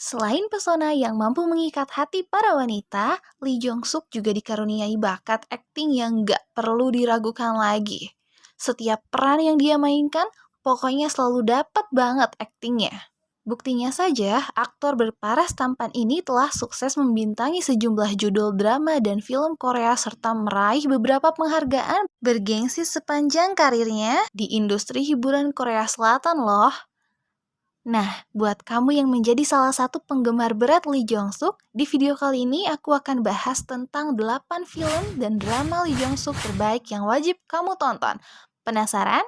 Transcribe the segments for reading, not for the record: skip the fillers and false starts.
Selain pesona yang mampu mengikat hati para wanita, Lee Jong Suk juga dikaruniai bakat akting yang gak perlu diragukan lagi. Setiap peran yang dia mainkan, pokoknya selalu dapat banget aktingnya. Buktinya saja, aktor berparas tampan ini telah sukses membintangi sejumlah judul drama dan film Korea serta meraih beberapa penghargaan bergengsi sepanjang karirnya di industri hiburan Korea Selatan loh. Nah, buat kamu yang menjadi salah satu penggemar berat Lee Jong Suk, di video kali ini aku akan bahas tentang 8 film dan drama Lee Jong Suk terbaik yang wajib kamu tonton. Penasaran?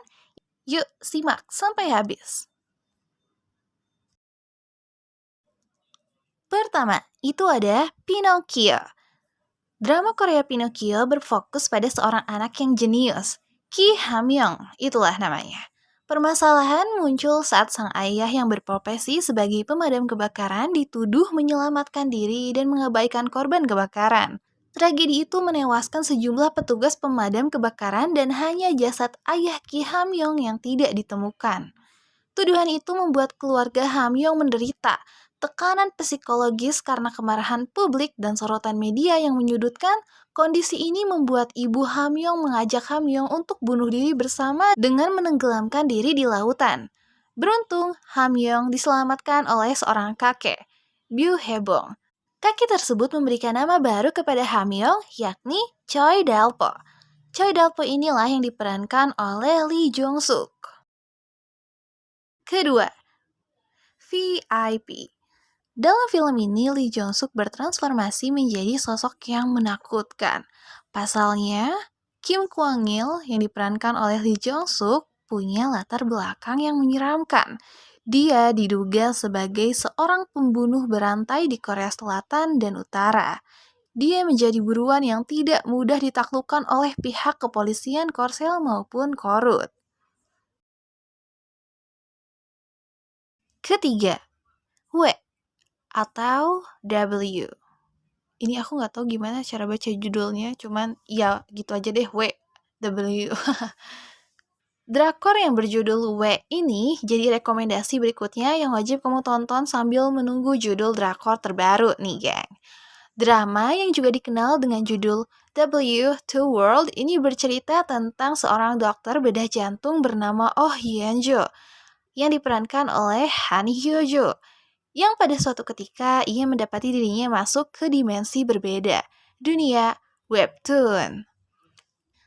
Yuk, simak sampai habis. Pertama, itu ada Pinocchio. Drama Korea Pinocchio berfokus pada seorang anak yang jenius, Ki Hamyong, itulah namanya. Permasalahan muncul saat sang ayah yang berprofesi sebagai pemadam kebakaran dituduh menyelamatkan diri dan mengabaikan korban kebakaran. Tragedi itu menewaskan sejumlah petugas pemadam kebakaran dan hanya jasad ayah Ki Hamyong yang tidak ditemukan. Tuduhan itu membuat keluarga Hamyong menderita tekanan psikologis karena kemarahan publik dan sorotan media yang menyudutkan. Kondisi ini membuat ibu Hamyong mengajak Hamyong untuk bunuh diri bersama dengan menenggelamkan diri di lautan. Beruntung, Hamyong diselamatkan oleh seorang kakek, Byu Hebong. Kakek tersebut memberikan nama baru kepada Hamyong, yakni Choi Dalpo. Choi Dalpo inilah yang diperankan oleh Lee Jong Suk. Kedua, VIP. Dalam film ini, Lee Jong Suk bertransformasi menjadi sosok yang menakutkan. Pasalnya, Kim Kwang Il yang diperankan oleh Lee Jong Suk punya latar belakang yang menyeramkan. Dia diduga sebagai seorang pembunuh berantai di Korea Selatan dan Utara. Dia menjadi buruan yang tidak mudah ditaklukkan oleh pihak kepolisian Korsel maupun Korut. Ketiga, W atau W. Ini aku nggak tahu gimana cara baca judulnya, cuman ya gitu aja deh, W, W. Drakor yang berjudul W ini jadi rekomendasi berikutnya yang wajib kamu tonton sambil menunggu judul drakor terbaru nih, geng. Drama yang juga dikenal dengan judul W Two World ini bercerita tentang seorang dokter bedah jantung bernama Oh Hyun-jo yang diperankan oleh Han Hyo-jo, yang pada suatu ketika ia mendapati dirinya masuk ke dimensi berbeda, dunia webtoon.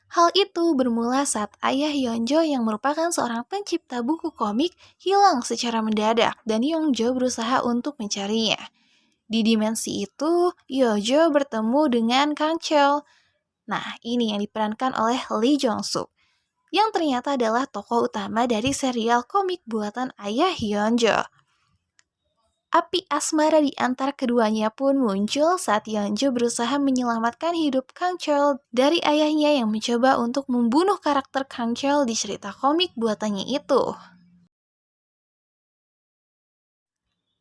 Hal itu bermula saat ayah Yeonjo yang merupakan seorang pencipta buku komik hilang secara mendadak dan Yeonjo berusaha untuk mencarinya. Di dimensi itu, Yeonjo bertemu dengan Kang Cheol. Nah, ini yang diperankan oleh Lee Jong Suk, yang ternyata adalah tokoh utama dari serial komik buatan ayah Yeonjo. Api asmara di antara keduanya pun muncul saat Yeonjo berusaha menyelamatkan hidup Kang Cheol dari ayahnya yang mencoba untuk membunuh karakter Kang Cheol di cerita komik buatannya itu.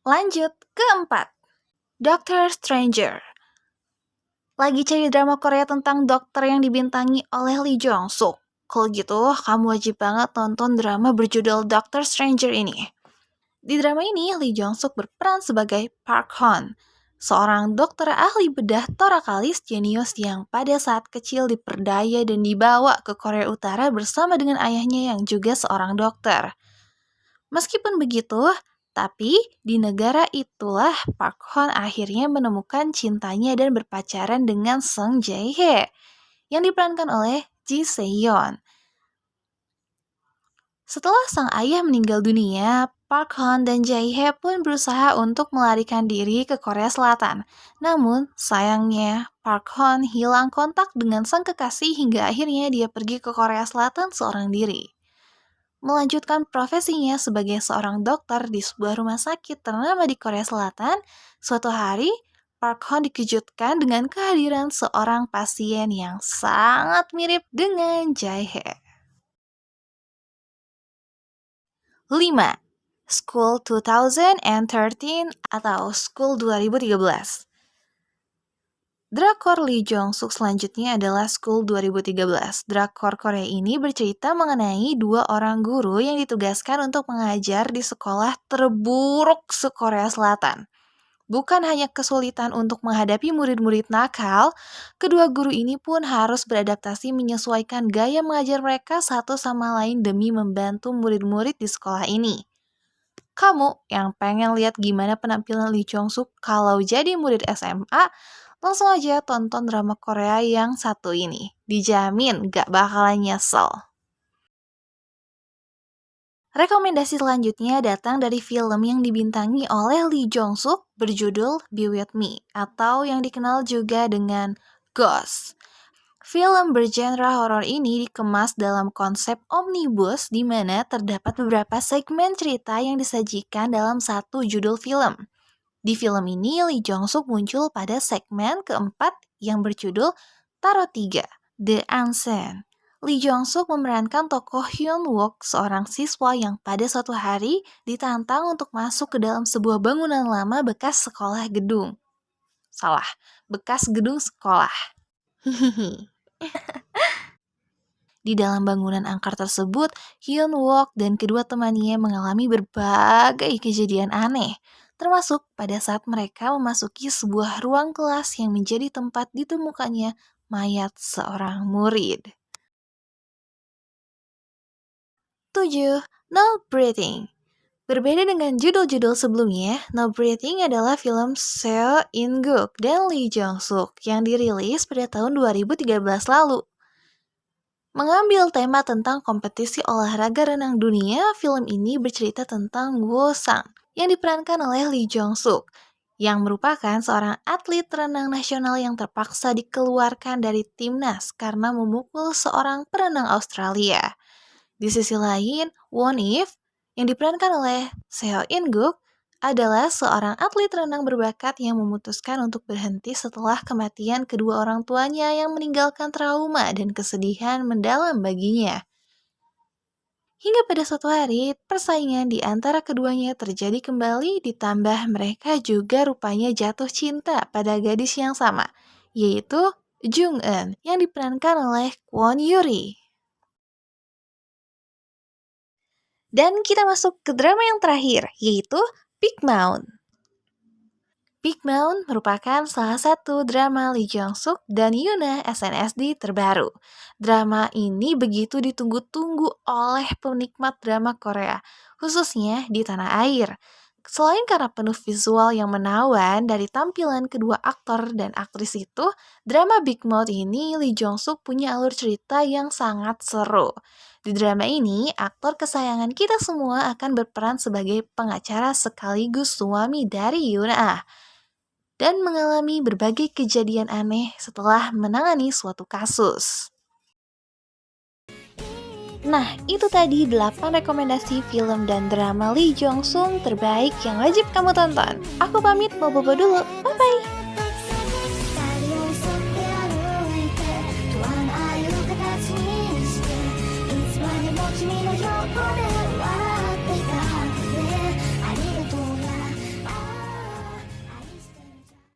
Lanjut, keempat, Doctor Stranger. Lagi cari drama Korea tentang dokter yang dibintangi oleh Lee Jong Suk? Kalau gitu, kamu wajib banget nonton drama berjudul Doctor Stranger ini. Di drama ini, Lee Jong Suk berperan sebagai Park Hon, seorang dokter ahli bedah torakalis jenius yang pada saat kecil diperdaya dan dibawa ke Korea Utara bersama dengan ayahnya yang juga seorang dokter. Meskipun begitu, tapi di negara itulah Park Hon akhirnya menemukan cintanya dan berpacaran dengan Sung Jae-hye yang diperankan oleh Ji Se-yeon. Setelah sang ayah meninggal dunia, Park Hon dan Jae-hye pun berusaha untuk melarikan diri ke Korea Selatan. Namun, sayangnya, Park Hon hilang kontak dengan sang kekasih hingga akhirnya dia pergi ke Korea Selatan seorang diri. Melanjutkan profesinya sebagai seorang dokter di sebuah rumah sakit ternama di Korea Selatan, suatu hari, Park Hon dikejutkan dengan kehadiran seorang pasien yang sangat mirip dengan Jae-hye. 5. School 2013 atau School 2013. Drakor Lee Jong Suk selanjutnya adalah School 2013. Drakor Korea ini bercerita mengenai dua orang guru yang ditugaskan untuk mengajar di sekolah terburuk se-Korea Selatan. Bukan hanya kesulitan untuk menghadapi murid-murid nakal, kedua guru ini pun harus beradaptasi menyesuaikan gaya mengajar mereka satu sama lain demi membantu murid-murid di sekolah ini. Kamu yang pengen lihat gimana penampilan Lee Jong Suk kalau jadi murid SMA, langsung aja tonton drama Korea yang satu ini. Dijamin gak bakalan nyesel. Rekomendasi selanjutnya datang dari film yang dibintangi oleh Lee Jong Suk berjudul Be With Me atau yang dikenal juga dengan Ghost. Film bergenre horor ini dikemas dalam konsep omnibus di mana terdapat beberapa segmen cerita yang disajikan dalam satu judul film. Di film ini, Lee Jong Suk muncul pada segmen keempat yang berjudul Tarot 3, The Unseen. Lee Jong Suk memerankan tokoh Hyun Wook, seorang siswa yang pada suatu hari ditantang untuk masuk ke dalam sebuah bangunan lama bekas sekolah gedung. Salah, bekas gedung sekolah. Hihihi. Di dalam bangunan angker tersebut, Hyun Wook dan kedua temannya mengalami berbagai kejadian aneh, termasuk pada saat mereka memasuki sebuah ruang kelas yang menjadi tempat ditemukannya mayat seorang murid. 7. No Breathing. Berbeda dengan judul-judul sebelumnya, No Breathing adalah film Seo In-guk dan Lee Jong Suk yang dirilis pada tahun 2013 lalu. Mengambil tema tentang kompetisi olahraga renang dunia, film ini bercerita tentang Woo Sang yang diperankan oleh Lee Jong Suk, yang merupakan seorang atlet renang nasional yang terpaksa dikeluarkan dari timnas karena memukul seorang perenang Australia. Di sisi lain, Won If yang diperankan oleh Seo In-guk adalah seorang atlet renang berbakat yang memutuskan untuk berhenti setelah kematian kedua orang tuanya yang meninggalkan trauma dan kesedihan mendalam baginya. Hingga pada suatu hari, persaingan di antara keduanya terjadi kembali ditambah mereka juga rupanya jatuh cinta pada gadis yang sama, yaitu Jung Eun yang diperankan oleh Kwon Yuri. Dan kita masuk ke drama yang terakhir, yaitu Big Mouth. Big Mouth merupakan salah satu drama Lee Jong Suk dan Yoona SNSD terbaru. Drama ini begitu ditunggu-tunggu oleh penikmat drama Korea, khususnya di tanah air. Selain karena penuh visual yang menawan dari tampilan kedua aktor dan aktris itu, drama Big Mouth ini Lee Jong Suk punya alur cerita yang sangat seru. Di drama ini, aktor kesayangan kita semua akan berperan sebagai pengacara sekaligus suami dari Yoona dan mengalami berbagai kejadian aneh setelah menangani suatu kasus. Nah, itu tadi 8 rekomendasi film dan drama Lee Jong Suk terbaik yang wajib kamu tonton. Aku pamit mau bobo dulu. Bye-bye! 二人寄り添って歩いて永遠の愛を形にしていつまでも君の横で笑